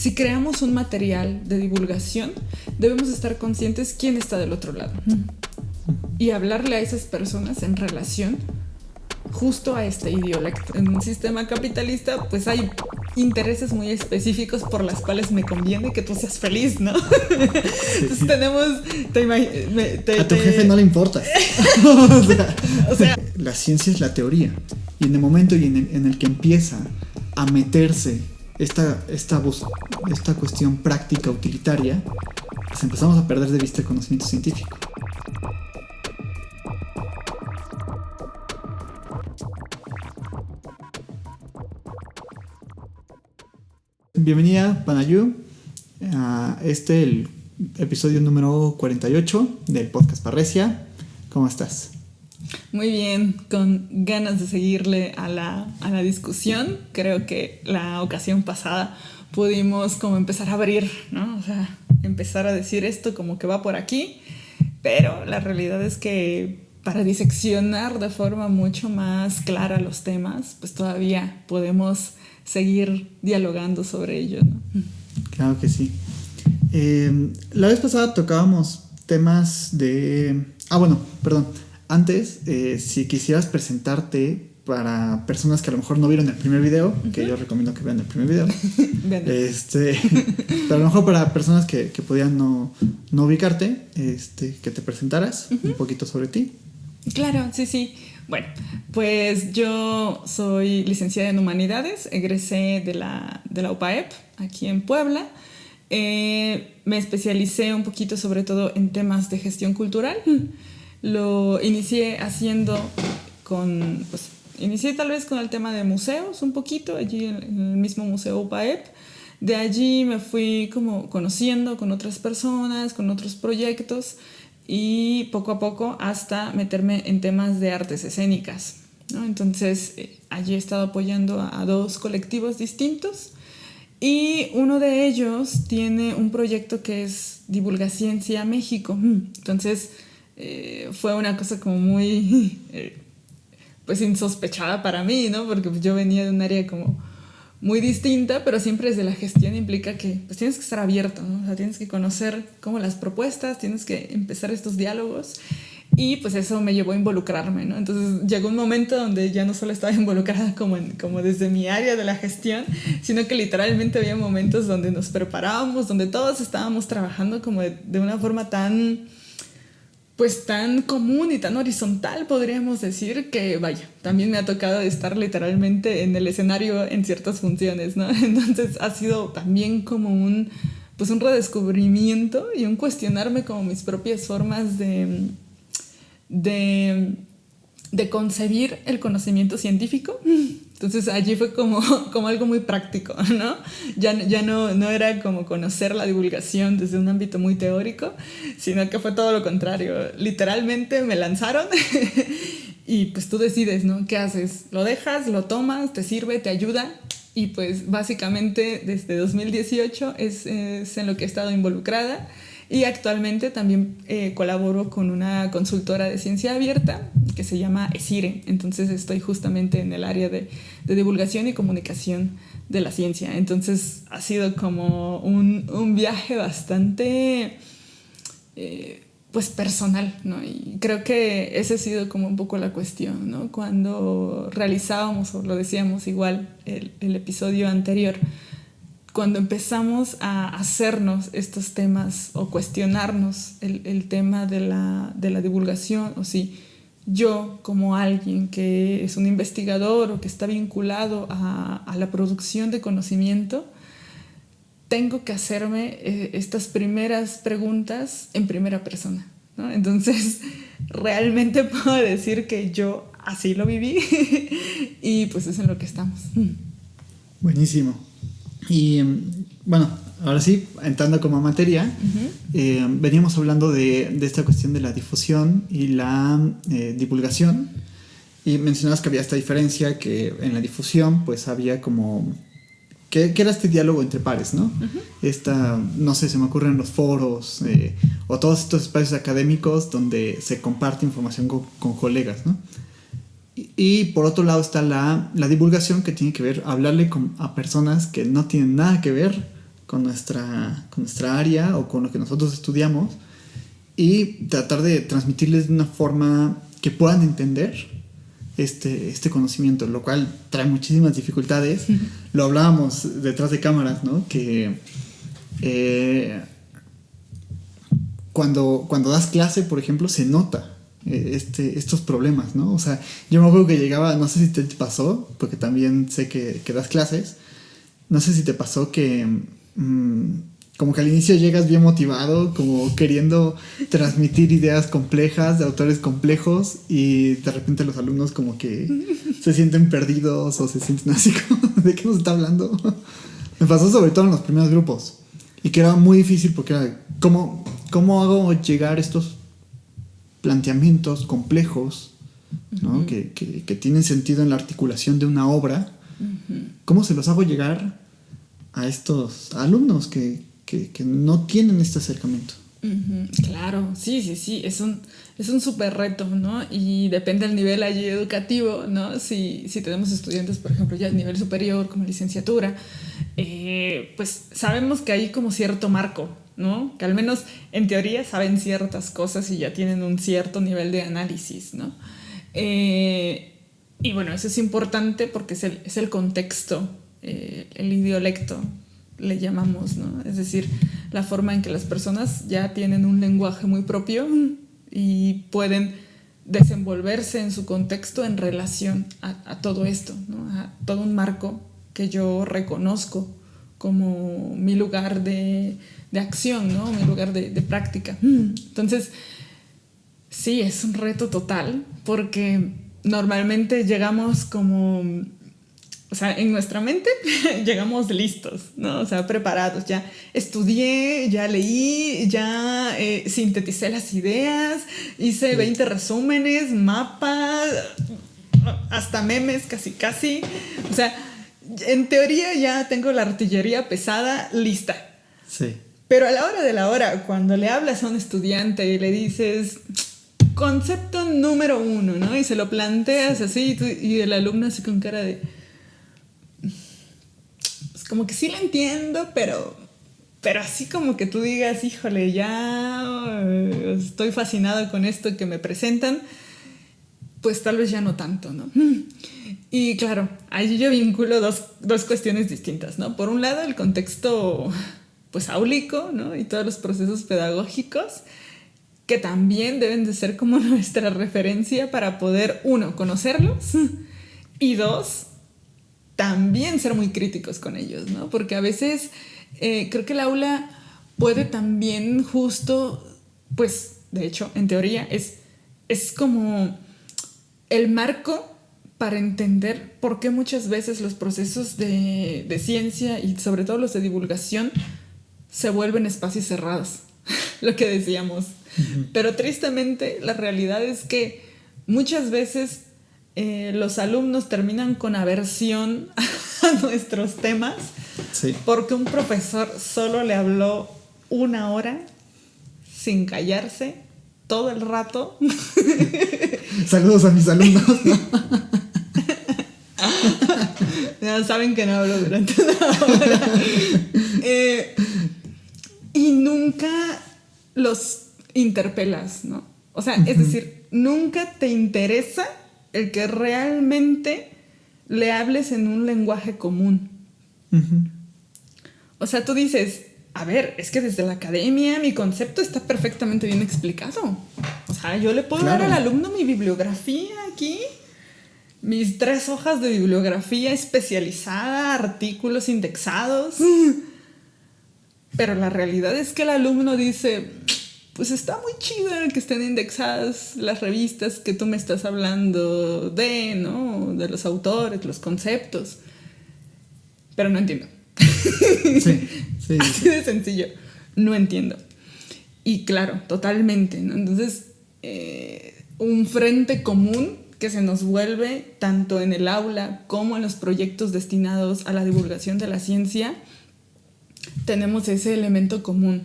si creamos un material de divulgación, debemos estar conscientes quién está del otro lado y hablarle a esas personas en relación justo a este idioma. En un sistema capitalista, pues hay intereses muy específicos por las cuales me conviene que tú seas feliz, ¿no? Entonces tenemos... a tu jefe no le importa. O sea, la ciencia es la teoría. Y en el momento en el que empieza a meterse esta cuestión práctica, utilitaria, pues empezamos a perder de vista el conocimiento científico. Bienvenida, Panayu, a el episodio número 48 del podcast Parresia. ¿Cómo estás? Muy bien, con ganas de seguirle a la discusión. Creo que la ocasión pasada pudimos como empezar a abrir, ¿no? O sea, empezar a decir esto como que va por aquí, pero la realidad es que para diseccionar de forma mucho más clara los temas, pues todavía podemos seguir dialogando sobre ello, ¿no? Claro que sí. La vez pasada tocábamos temas de... Antes, si quisieras presentarte para personas que a lo mejor no vieron el primer video, que yo recomiendo que vean el primer video. Pero a lo mejor para personas que podían no ubicarte, que te presentaras un poquito sobre ti. Claro, sí. Bueno, pues yo soy licenciada en Humanidades, egresé de la UPAEP aquí en Puebla. Me especialicé un poquito sobre todo en temas de gestión cultural. Lo inicié inicié tal vez con el tema de museos un poquito, allí en el mismo museo UPAEP. De allí me fui como conociendo con otras personas, con otros proyectos, y poco a poco hasta meterme en temas de artes escénicas, ¿no? Entonces allí he estado apoyando a dos colectivos distintos y uno de ellos tiene un proyecto que es Divulgaciencia México. Entonces fue una cosa como muy pues insospechada para mí, ¿no? Porque yo venía de un área como muy distinta, pero siempre desde la gestión implica que pues tienes que estar abierto, ¿no? O sea, tienes que conocer como las propuestas, tienes que empezar estos diálogos, y pues eso me llevó a involucrarme, ¿no? Entonces llegó un momento donde ya no solo estaba involucrada como desde mi área de la gestión, sino que literalmente había momentos donde nos preparábamos, donde todos estábamos trabajando como de una forma tan común y tan horizontal, podríamos decir, que vaya, también me ha tocado estar literalmente en el escenario en ciertas funciones, ¿no? Entonces ha sido también como un redescubrimiento y un cuestionarme como mis propias formas de concebir el conocimiento científico. Entonces allí fue como algo muy práctico, ¿no? Ya no era como conocer la divulgación desde un ámbito muy teórico, sino que fue todo lo contrario. Literalmente me lanzaron y pues tú decides, ¿no? ¿Qué haces? ¿Lo dejas? ¿Lo tomas? ¿Te sirve? ¿Te ayuda? Y pues básicamente desde 2018 es en lo que he estado involucrada. Y actualmente también colaboro con una consultora de ciencia abierta que se llama ESIRE. Entonces estoy justamente en el área de divulgación y comunicación de la ciencia. Entonces ha sido como un viaje bastante personal, ¿no? Y creo que esa ha sido como un poco la cuestión, ¿no? Cuando realizábamos, o lo decíamos igual el episodio anterior, cuando empezamos a hacernos estos temas o cuestionarnos el tema de la divulgación, o si yo como alguien que es un investigador o que está vinculado a la producción de conocimiento, tengo que hacerme estas primeras preguntas en primera persona, ¿no? Entonces realmente puedo decir que yo así lo viví y pues es en lo que estamos. Buenísimo. Y bueno, ahora sí, entrando como a materia, veníamos hablando de esta cuestión de la difusión y la divulgación, y mencionabas que había esta diferencia, que en la difusión pues había como... que era este diálogo entre pares, ¿no? No sé, se me ocurren los foros o todos estos espacios académicos donde se comparte información con colegas, ¿no? Y por otro lado está la divulgación, que tiene que ver hablarle a personas que no tienen nada que ver con nuestra área o con lo que nosotros estudiamos y tratar de transmitirles de una forma que puedan entender este conocimiento, lo cual trae muchísimas dificultades. Lo hablábamos detrás de cámaras, ¿no? Que cuando das clase, por ejemplo, se nota estos problemas, ¿no? O sea, yo me acuerdo que llegaba, no sé si te pasó, porque también sé que das clases, no sé si te pasó que como que al inicio llegas bien motivado, como queriendo transmitir ideas complejas de autores complejos y de repente los alumnos como que se sienten perdidos o se sienten así como, ¿de qué nos está hablando? Me pasó sobre todo en los primeros grupos y que era muy difícil porque era, ¿cómo hago llegar estos planteamientos complejos, ¿no? que tienen sentido en la articulación de una obra? ¿Cómo se los hago llegar a estos alumnos que no tienen este acercamiento? Claro, sí, es un súper reto, ¿no? Y depende del nivel allí educativo, ¿no? Si tenemos estudiantes, por ejemplo, ya a nivel superior, como licenciatura, pues sabemos que hay como cierto marco, ¿no? Que al menos en teoría saben ciertas cosas y ya tienen un cierto nivel de análisis, ¿no? Y bueno, eso es importante porque es el contexto, el idiolecto, le llamamos, ¿no? Es decir, la forma en que las personas ya tienen un lenguaje muy propio y pueden desenvolverse en su contexto en relación a todo esto, ¿no? A todo un marco que yo reconozco como mi lugar de acción, ¿no? Mi lugar de práctica. Entonces, sí, es un reto total porque normalmente llegamos como... O sea, en nuestra mente llegamos listos, ¿no? O sea, preparados. Ya estudié, ya leí, ya sinteticé las ideas, hice 20 resúmenes, mapas, hasta memes casi. O sea, en teoría ya tengo la artillería pesada lista. Sí. Pero a la hora de la hora, cuando le hablas a un estudiante y le dices... Concepto número 1, ¿no? Y se lo planteas así y el alumno así con cara de... Como que sí lo entiendo, pero así como que tú digas, híjole, ya estoy fascinado con esto que me presentan, pues tal vez ya no tanto, ¿no? Y claro, ahí yo vinculo dos cuestiones distintas, ¿no? Por un lado, el contexto, pues, áulico, ¿no? Y todos los procesos pedagógicos que también deben de ser como nuestra referencia para poder, uno, conocerlos y dos, también ser muy críticos con ellos, ¿no? Porque a veces creo que el aula puede también justo, pues, de hecho, en teoría, es como el marco para entender por qué muchas veces los procesos de ciencia y sobre todo los de divulgación se vuelven espacios cerrados, lo que decíamos. Pero tristemente la realidad es que muchas veces los alumnos terminan con aversión a nuestros temas, sí, porque un profesor solo le habló 1 hora sin callarse todo el rato. Saludos a mis alumnos. Ya saben que no hablo durante 1 hora. Y nunca los interpelas, ¿no? O sea, es decir, nunca te interesa el que realmente le hables en un lenguaje común. O sea, tú dices, a ver, es que desde la academia mi concepto está perfectamente bien explicado. O sea, yo le puedo dar al alumno mi bibliografía aquí, mis 3 hojas de bibliografía especializada, artículos indexados. Pero la realidad es que el alumno dice, pues está muy chido que estén indexadas las revistas que tú me estás hablando de, ¿no? De los autores, los conceptos. Pero no entiendo. Sí. Así de sencillo. No entiendo. Y claro, totalmente, ¿no? Entonces, un frente común que se nos vuelve tanto en el aula como en los proyectos destinados a la divulgación de la ciencia, tenemos ese elemento común.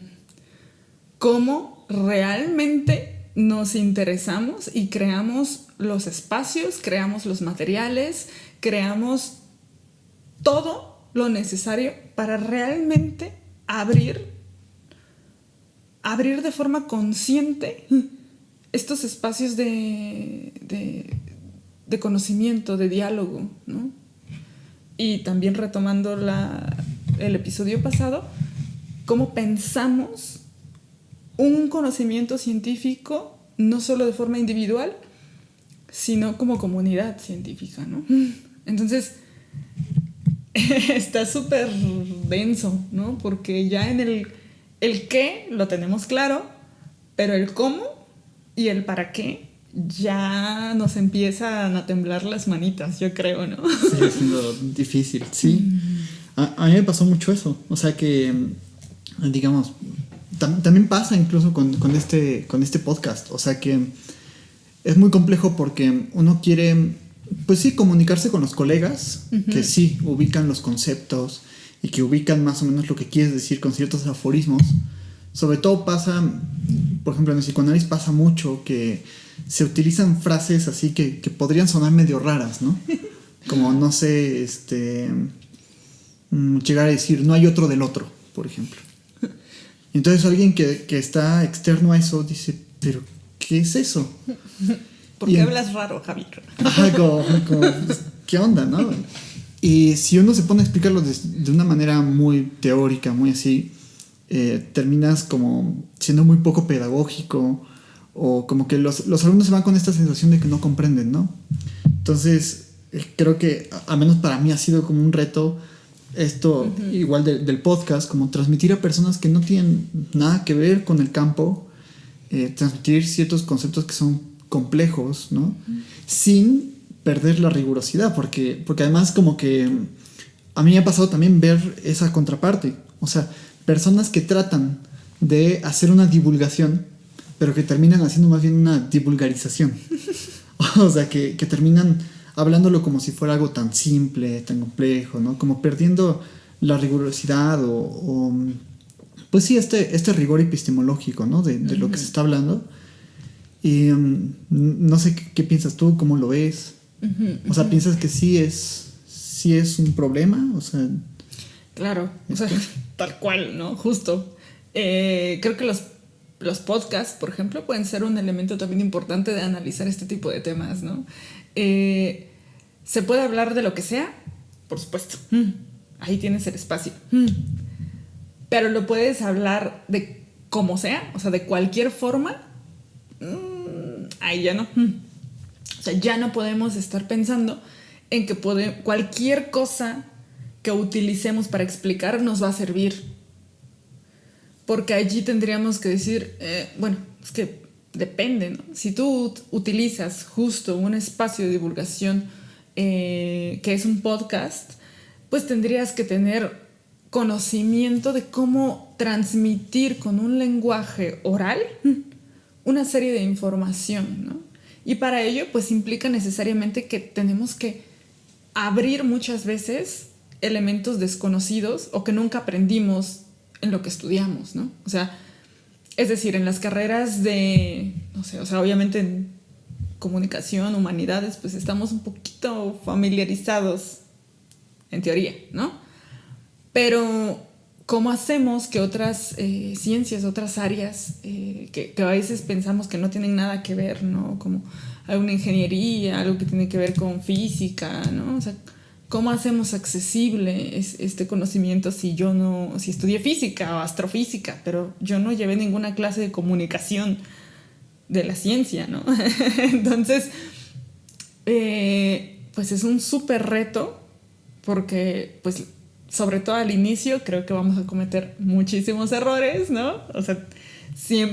¿Cómo realmente nos interesamos y creamos los espacios, creamos los materiales, creamos todo lo necesario para realmente abrir de forma consciente estos espacios de conocimiento, de diálogo, ¿no? Y también retomando el episodio pasado, cómo pensamos un conocimiento científico no solo de forma individual, sino como comunidad científica, ¿no? Entonces, está súper denso, ¿no? Porque ya en el qué lo tenemos claro, pero el cómo y el para qué ya nos empiezan a temblar las manitas, yo creo, ¿no? Sigue siendo difícil, sí. A mí me pasó mucho eso. O sea que, digamos, también pasa incluso con este podcast. O sea que es muy complejo porque uno quiere, pues sí, comunicarse con los colegas, que sí ubican los conceptos y que ubican más o menos lo que quieres decir con ciertos aforismos. Sobre todo pasa, por ejemplo, en el psicoanálisis pasa mucho que se utilizan frases así que podrían sonar medio raras, ¿no? Como, no sé, llegar a decir, no hay otro del otro, por ejemplo. Entonces alguien que está externo a eso dice, pero ¿qué es eso? ¿Por qué hablas raro, Javier? Ajá, como, ¿qué onda, no? Y si uno se pone a explicarlo de una manera muy teórica, muy así, terminas como siendo muy poco pedagógico, o como que los alumnos se van con esta sensación de que no comprenden, ¿no? Entonces, creo que, al menos para mí, ha sido como un reto esto, igual del podcast, como transmitir a personas que no tienen nada que ver con el campo, transmitir ciertos conceptos que son complejos, ¿no? Sin perder la rigurosidad, porque además como que a mí me ha pasado también ver esa contraparte, o sea, personas que tratan de hacer una divulgación, pero que terminan haciendo más bien una divulgarización. O sea, que terminan hablándolo como si fuera algo tan simple, tan complejo, ¿no? Como perdiendo la rigurosidad o pues sí, este rigor epistemológico, ¿no? De lo que se está hablando. Y no sé qué piensas tú, cómo lo ves. O sea, ¿piensas que sí es un problema? O sea... Claro, o sea, tal cual, ¿no? Justo. Creo que los podcasts, por ejemplo, pueden ser un elemento también importante de analizar este tipo de temas, ¿no? ¿Se puede hablar de lo que sea? Por supuesto. Ahí tienes el espacio. Pero lo puedes hablar de como sea, o sea, de cualquier forma. Ahí ya no. O sea, ya no podemos estar pensando en que cualquier cosa que utilicemos para explicar nos va a servir. Porque allí tendríamos que decir, bueno, es que depende, ¿no? Si tú utilizas justo un espacio de divulgación que es un podcast, pues tendrías que tener conocimiento de cómo transmitir con un lenguaje oral una serie de información, ¿no? Y para ello, pues implica necesariamente que tenemos que abrir muchas veces elementos desconocidos o que nunca aprendimos en lo que estudiamos, ¿no? O sea, es decir, en las carreras de, no sé, o sea, obviamente en comunicación, humanidades, pues estamos un poquito familiarizados en teoría, ¿no? Pero ¿cómo hacemos que otras ciencias, otras áreas que a veces pensamos que no tienen nada que ver, ¿no? Como alguna ingeniería, algo que tiene que ver con física, ¿no? O sea, ¿cómo hacemos accesible este conocimiento si estudié física o astrofísica, pero yo no llevé ninguna clase de comunicación de la ciencia, ¿no? Entonces, pues es un súper reto porque, pues, sobre todo al inicio, creo que vamos a cometer muchísimos errores, ¿no? O sea,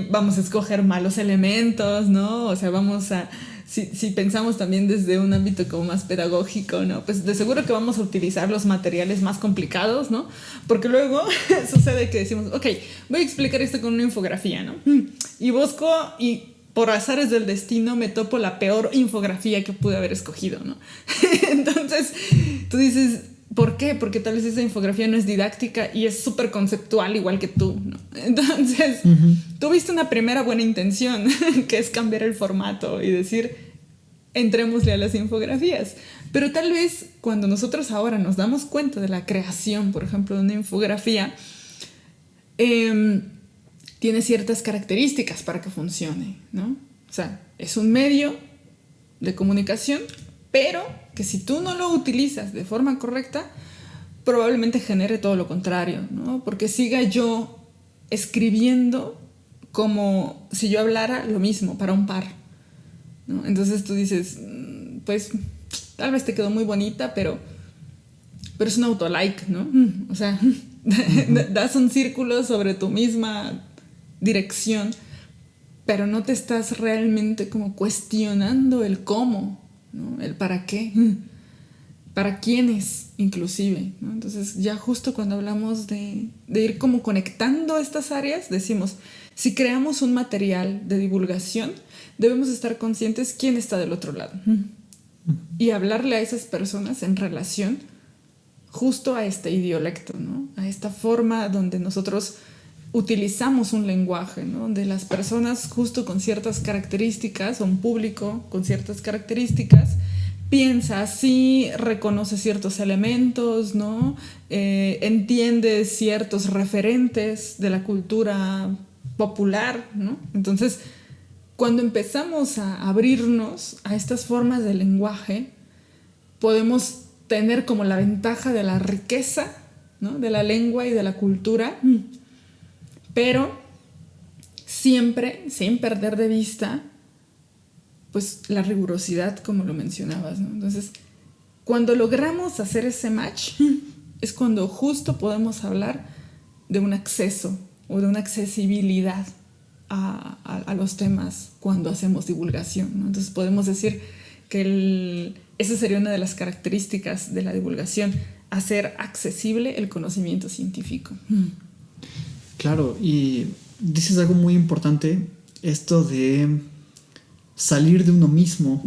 vamos a escoger malos elementos, ¿no? O sea, si pensamos también desde un ámbito como más pedagógico, ¿no? Pues de seguro que vamos a utilizar los materiales más complicados, ¿no? Porque luego sucede que decimos, ok, voy a explicar esto con una infografía, ¿no? Y busco y por azares del destino me topo la peor infografía que pude haber escogido, ¿no? Entonces tú dices, ¿por qué? Porque tal vez esa infografía no es didáctica y es súper conceptual igual que tú, ¿no? Entonces, tuviste una primera buena intención, que es cambiar el formato y decir, entrémosle a las infografías. Pero tal vez cuando nosotros ahora nos damos cuenta de la creación, por ejemplo, de una infografía, tiene ciertas características para que funcione, ¿no? O sea, es un medio de comunicación, pero que si tú no lo utilizas de forma correcta, probablemente genere todo lo contrario, ¿no? Porque siga yo escribiendo como si yo hablara lo mismo para un par, ¿no? Entonces tú dices, pues tal vez te quedó muy bonita, pero es un autolike, ¿no? O sea, das un círculo sobre tu misma dirección, pero no te estás realmente como cuestionando el cómo, ¿no? El para qué, para quiénes inclusive, ¿no? Entonces ya justo cuando hablamos de ir como conectando estas áreas, decimos, si creamos un material de divulgación, debemos estar conscientes quién está del otro lado y hablarle a esas personas en relación justo a este idiolecto, ¿no? A esta forma donde nosotros utilizamos un lenguaje, ¿no? Donde las personas justo con ciertas características, o un público con ciertas características, piensa así, reconoce ciertos elementos, ¿no? Entiende ciertos referentes de la cultura popular, ¿no? Entonces, cuando empezamos a abrirnos a estas formas de lenguaje, podemos tener como la ventaja de la riqueza, ¿no? De la lengua y de la cultura, pero siempre sin perder de vista pues la rigurosidad, como lo mencionabas, ¿no? Entonces, cuando logramos hacer ese match, es cuando justo podemos hablar de un acceso o de una accesibilidad a los temas cuando hacemos divulgación, ¿no? Entonces podemos decir que esa sería una de las características de la divulgación, hacer accesible el conocimiento científico. Claro, y dices algo muy importante, esto de salir de uno mismo.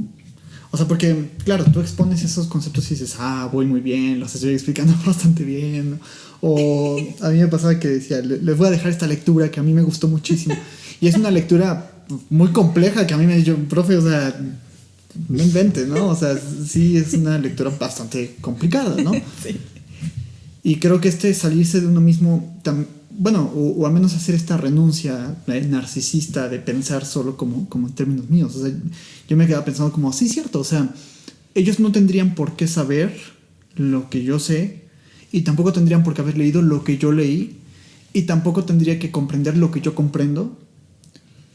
O sea, porque, claro, tú expones esos conceptos y dices, voy muy bien, los estoy explicando bastante bien, ¿no? O a mí me pasaba que decía, les voy a dejar esta lectura que a mí me gustó muchísimo. Y es una lectura muy compleja que a mí me dijo, profe, o sea, no inventes, ¿no? O sea, sí es una lectura bastante complicada, ¿no? Sí. Y creo que salirse de uno mismo, bueno, o al menos hacer esta renuncia narcisista de pensar solo como en términos míos. O sea, yo me quedaba pensando como, sí, cierto, o sea, ellos no tendrían por qué saber lo que yo sé y tampoco tendrían por qué haber leído lo que yo leí y tampoco tendría que comprender lo que yo comprendo,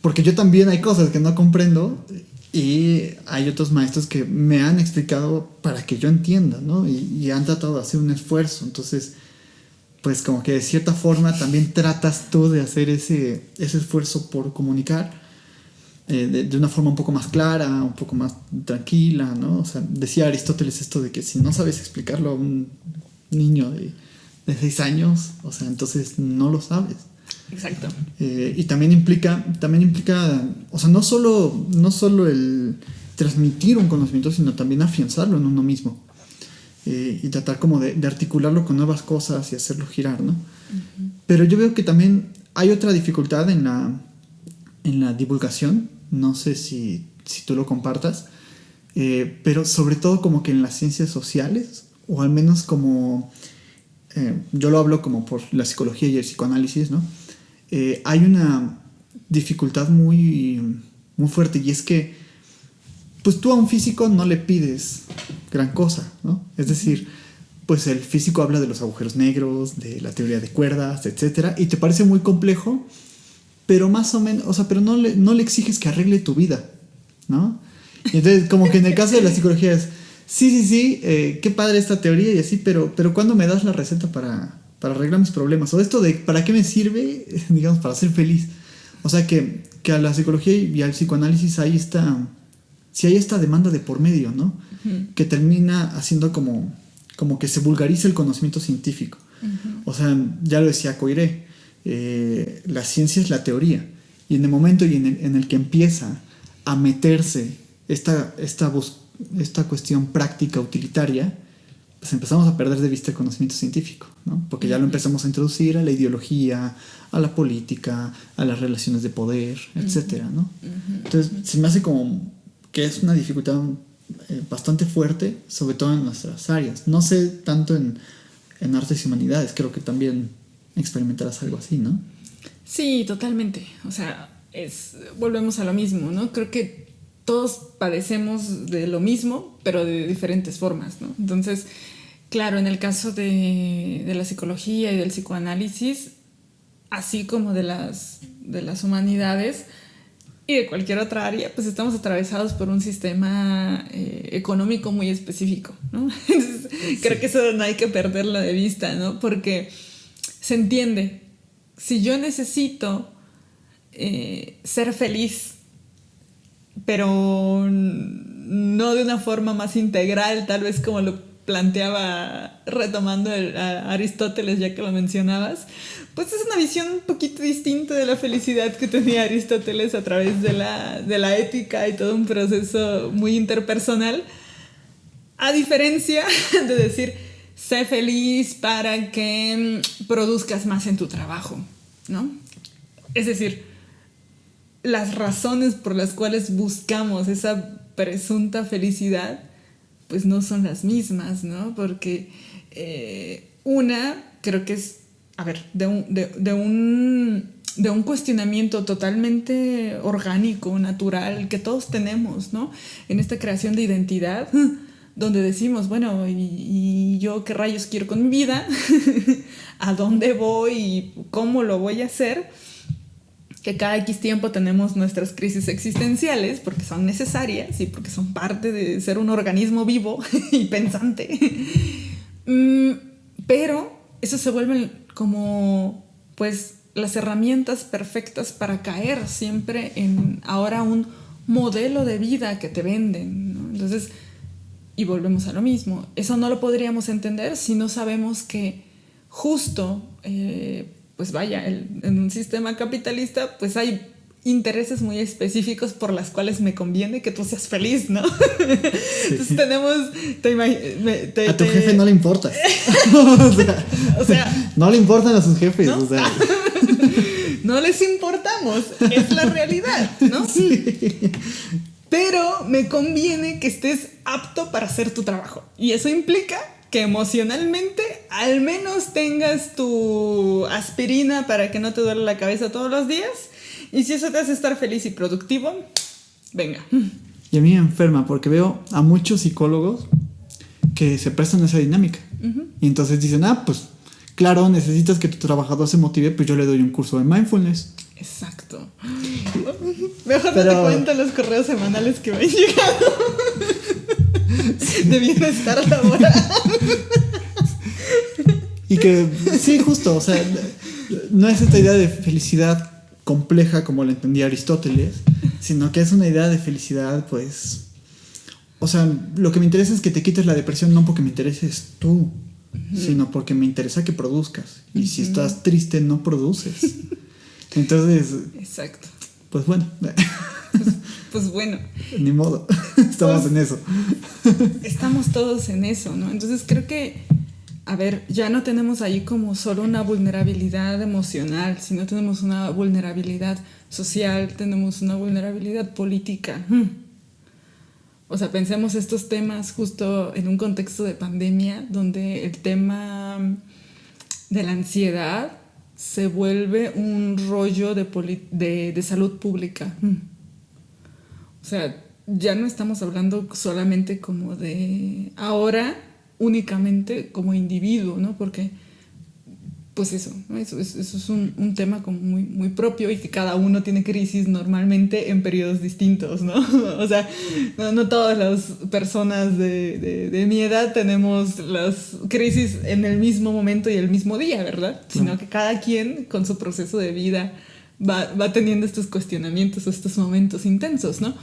porque yo también hay cosas que no comprendo y hay otros maestros que me han explicado para que yo entienda, ¿no? Y han tratado de hacer un esfuerzo. Entonces, pues como que de cierta forma también tratas tú de hacer ese esfuerzo por comunicar de una forma un poco más clara, un poco más tranquila, ¿no? O sea, decía Aristóteles esto de que si no sabes explicarlo a un niño de 6 años, o sea, entonces no lo sabes. Exacto. Y también implica, o sea, no solo el transmitir un conocimiento, sino también afianzarlo en uno mismo. Y tratar como de articularlo con nuevas cosas y hacerlo girar, ¿no? Uh-huh. Pero yo veo que también hay otra dificultad en la divulgación, no sé si tú lo compartas, pero sobre todo como que en las ciencias sociales, o al menos como, yo lo hablo como por la psicología y el psicoanálisis, ¿no? Hay una dificultad muy, muy fuerte, y es que pues tú a un físico no le pides gran cosa, ¿no? Es decir, pues el físico habla de los agujeros negros, de la teoría de cuerdas, etcétera, y te parece muy complejo, pero más o menos, o sea, pero no le exiges que arregle tu vida, ¿no? Y entonces, como que en el caso de la psicología es, sí, qué padre esta teoría y así, pero ¿cuándo me das la receta para arreglar mis problemas? O esto de, ¿para qué me sirve, digamos, para ser feliz? O sea, que a la psicología y al psicoanálisis hay esta demanda de por medio, ¿no? Uh-huh. Que termina haciendo como que se vulgariza el conocimiento científico. Uh-huh. O sea, ya lo decía Coiré, la ciencia es la teoría, y en el momento en el que empieza a meterse esta cuestión práctica utilitaria, pues empezamos a perder de vista el conocimiento científico, ¿no? Porque ya lo empezamos a introducir a la ideología, a la política, a las relaciones de poder, etcétera, ¿no? Uh-huh. Entonces se me hace como que es una dificultad bastante fuerte, sobre todo en nuestras áreas. No sé tanto en artes y humanidades, creo que también experimentarás algo así, ¿no? Sí, totalmente. O sea, volvemos a lo mismo, ¿no? Creo que todos padecemos de lo mismo, pero de diferentes formas, ¿no? Entonces, claro, en el caso de la psicología y del psicoanálisis, así como de las humanidades y de cualquier otra área, pues estamos atravesados por un sistema económico muy específico, ¿no? Entonces, creo que eso no hay que perderlo de vista, ¿no? Porque se entiende. Si yo necesito ser feliz, pero no de una forma más integral, tal vez como lo planteaba retomando a Aristóteles, ya que lo mencionabas, pues es una visión un poquito distinta de la felicidad que tenía Aristóteles a través de la ética y todo un proceso muy interpersonal, a diferencia de decir, sé feliz para que produzcas más en tu trabajo, ¿no? Es decir, las razones por las cuales buscamos esa presunta felicidad pues no son las mismas, ¿no? Porque una creo que es, a ver, de un cuestionamiento totalmente orgánico, natural, que todos tenemos, ¿no? En esta creación de identidad, donde decimos, bueno, ¿y yo qué rayos quiero con mi vida? ¿A dónde voy? ¿Y cómo lo voy a hacer? Que cada X tiempo tenemos nuestras crisis existenciales porque son necesarias y porque son parte de ser un organismo vivo y pensante. Pero eso se vuelven como pues las herramientas perfectas para caer siempre en ahora un modelo de vida que te venden, ¿no? Entonces, y volvemos a lo mismo, eso no lo podríamos entender si no sabemos que justo pues vaya, en un sistema capitalista pues hay intereses muy específicos por las cuales me conviene que tú seas feliz, ¿no? Sí. Entonces tenemos... a tu jefe no le importa. o sea, no le importan a sus jefes, ¿no? O sea. No les importamos, es la realidad, ¿no? Sí. Pero me conviene que estés apto para hacer tu trabajo. Y eso implica que emocionalmente al menos tengas tu aspirina para que no te duele la cabeza todos los días. Y si eso te hace estar feliz y productivo, venga. Y a mí me enferma porque veo a muchos psicólogos que se prestan a esa dinámica. Uh-huh. Y entonces dicen, pues claro, necesitas que tu trabajador se motive, pues yo le doy un curso de mindfulness. Exacto. Mejor no te cuento los correos semanales que me han llegado. Sí. De bienestar laboral. Y que, sí, justo, o sea, no es esta idea de felicidad compleja como la entendía Aristóteles, sino que es una idea de felicidad, pues, o sea, lo que me interesa es que te quites la depresión, no porque me intereses tú, uh-huh, sino porque me interesa que produzcas. Y uh-huh, si estás triste, no produces. Entonces, exacto. Pues bueno. Pues bueno. Ni modo. Estamos en eso. Estamos todos en eso, ¿no? Entonces creo que, a ver, ya no tenemos ahí como solo una vulnerabilidad emocional, sino tenemos una vulnerabilidad social, tenemos una vulnerabilidad política. O sea, pensemos estos temas justo en un contexto de pandemia, donde el tema de la ansiedad se vuelve un rollo de salud pública. O sea, ya no estamos hablando solamente como de ahora, únicamente como individuo, ¿no? Porque, pues eso, ¿no? Eso es un tema como muy, muy propio y que cada uno tiene crisis normalmente en periodos distintos, ¿no? O sea, no todas las personas de mi edad tenemos las crisis en el mismo momento y el mismo día, ¿verdad? Sino que cada quien con su proceso de vida va teniendo estos cuestionamientos, estos momentos intensos, ¿no?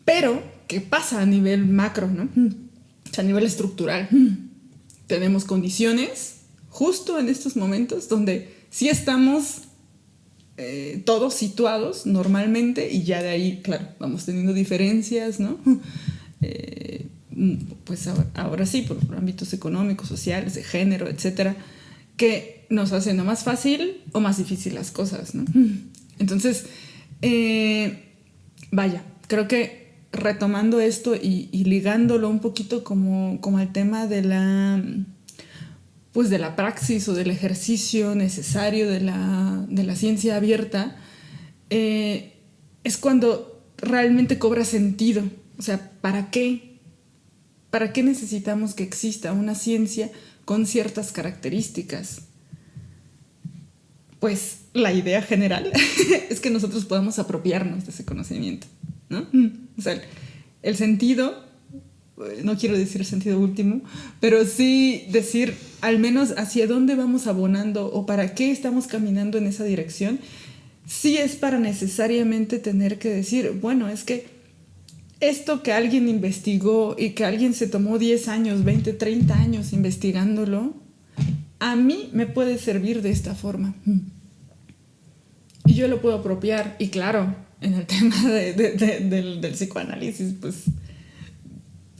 Pero, ¿qué pasa a nivel macro, no? O sea, a nivel estructural. Tenemos condiciones justo en estos momentos donde sí estamos todos situados normalmente y ya de ahí, claro, vamos teniendo diferencias, ¿no? Pues ahora sí, por ámbitos económicos, sociales, de género, etcétera, que nos hacen o más fácil o más difícil las cosas, ¿no? Entonces, vaya, creo que retomando esto y ligándolo un poquito como al tema de pues de la praxis o del ejercicio necesario de la ciencia abierta, es cuando realmente cobra sentido. O sea, ¿para qué? ¿Para qué necesitamos que exista una ciencia con ciertas características? Pues la idea general es que nosotros podamos apropiarnos de ese conocimiento, ¿no? O sea, el sentido, no quiero decir el sentido último, pero sí decir al menos hacia dónde vamos abonando o para qué estamos caminando en esa dirección. Sí es para necesariamente tener que decir, bueno, es que esto que alguien investigó y que alguien se tomó 10 años, 20, 30 años investigándolo, a mí me puede servir de esta forma. Y yo lo puedo apropiar. Y claro, en el tema del psicoanálisis, pues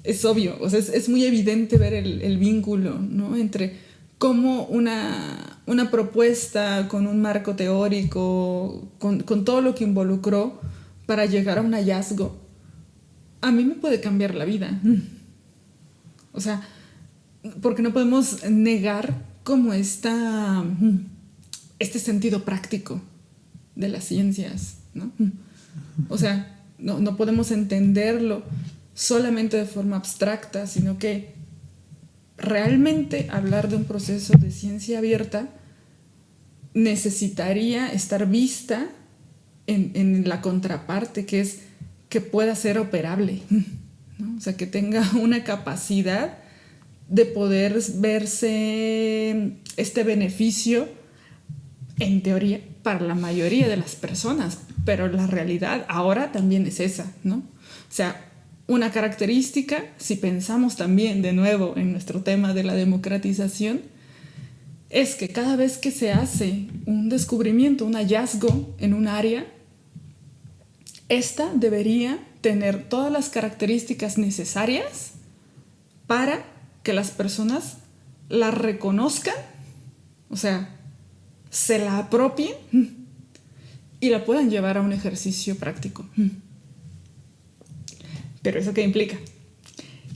es obvio, o sea, es muy evidente ver el vínculo, ¿no? Entre cómo una propuesta con un marco teórico, con todo lo que involucró para llegar a un hallazgo, a mí me puede cambiar la vida. O sea, porque no podemos negar cómo está este sentido práctico de las ciencias, ¿no? O sea, no podemos entenderlo solamente de forma abstracta, sino que realmente hablar de un proceso de ciencia abierta necesitaría estar vista en la contraparte, que es que pueda ser operable, ¿no? O sea, que tenga una capacidad de poder verse este beneficio, en teoría, para la mayoría de las personas, pero la realidad ahora también es esa, ¿no? O sea, una característica, si pensamos también de nuevo en nuestro tema de la democratización, es que cada vez que se hace un descubrimiento, un hallazgo en un área, esta debería tener todas las características necesarias para que las personas la reconozcan, o sea, se la apropien y la puedan llevar a un ejercicio práctico. Pero ¿eso qué implica?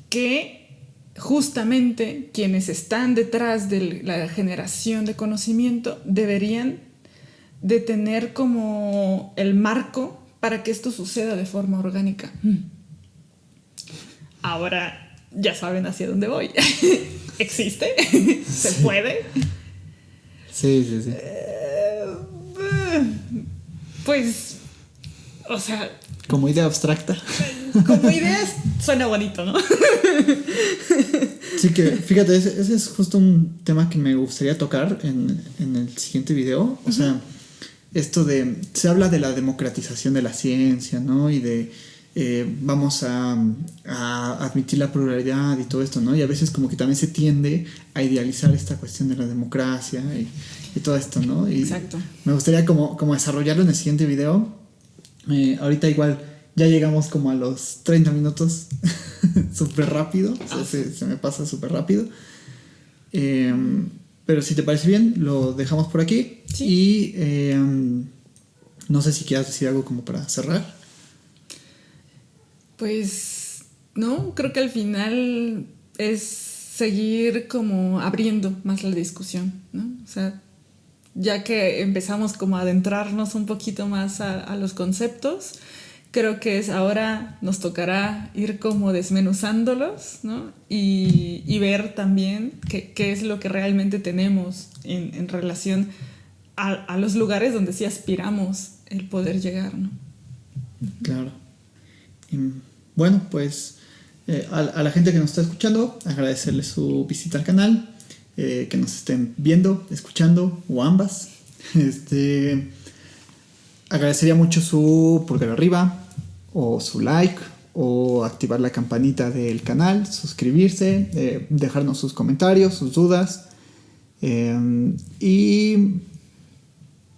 Que justamente quienes están detrás de la generación de conocimiento deberían de tener como el marco para que esto suceda de forma orgánica. Ahora ya saben hacia dónde voy. ¿Existe? ¿Se puede? Sí. Pues, o sea... Como idea abstracta. Como ideas suena bonito, ¿no? Sí, que fíjate, ese es justo un tema que me gustaría tocar en el siguiente video. O sea, esto de... Se habla de la democratización de la ciencia, ¿no? Y de... vamos a admitir la pluralidad y todo esto, ¿no? Y a veces como que también se tiende a idealizar esta cuestión de la democracia y todo esto, ¿no? Y exacto. Me gustaría como desarrollarlo en el siguiente video. Ahorita igual ya llegamos como a los 30 minutos súper rápido, o sea, se me pasa súper rápido. Pero si te parece bien, lo dejamos por aquí. Sí. Y no sé si quieras decir algo como para cerrar. Pues no, creo que al final es seguir como abriendo más la discusión, ¿no? O sea, ya que empezamos como a adentrarnos un poquito más a los conceptos, creo que ahora nos tocará ir como desmenuzándolos, ¿no? Y ver también qué es lo que realmente tenemos en relación a los lugares donde sí aspiramos el poder llegar, ¿no? Claro. Bueno, pues a la gente que nos está escuchando, agradecerles su visita al canal, que nos estén viendo, escuchando o ambas. Agradecería mucho su pulgar arriba o su like o activar la campanita del canal, suscribirse, dejarnos sus comentarios, sus dudas. Y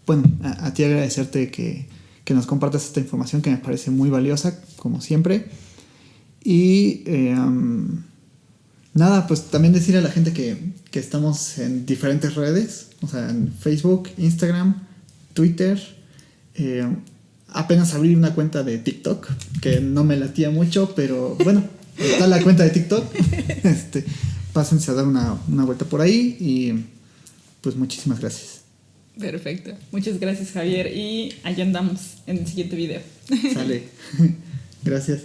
bueno, a ti agradecerte que nos compartas esta información que me parece muy valiosa, como siempre. Y nada, pues también decirle a la gente que estamos en diferentes redes, o sea, en Facebook, Instagram, Twitter. Apenas abrí una cuenta de TikTok, que no me latía mucho, pero bueno, está la cuenta de TikTok. pásense a dar una vuelta por ahí y pues muchísimas gracias. Perfecto. Muchas gracias, Javier. Y allá andamos en el siguiente video. Sale. Gracias.